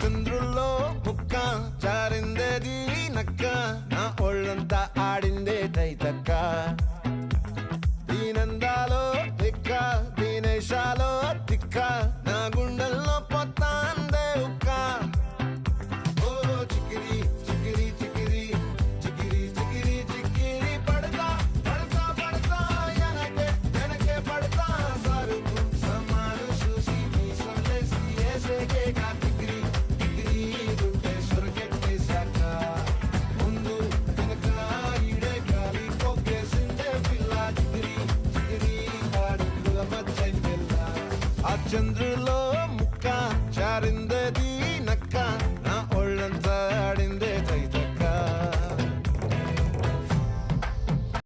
చంద్రుల్లో ముక్క జారిందేది నక్క నా ఒళ్ళంతా ఆడిందే తైతక్క దీనందాలో తిక్క దీనేశాలో తిక్క నా గుండెల్లో పొత్తాందే ఉక్క ఓ చికిరి చికిరి చికిరి చికిరి చికిరి చికిరి పడతా పడతా పడతా ఎనకే ఎనకే పడతా సరుకు సమాను చూసి మీ సందేశి ఏసేకే కా చికిరి చికిరి దుంటే సొరకెట్టేశాక ముందు వెనక ఈడే గాలి కొక్కేసిందే పిల్ల చికిరి చికిరి ఆడుకుల మధ్య పిల్ల ఆ చంద్రు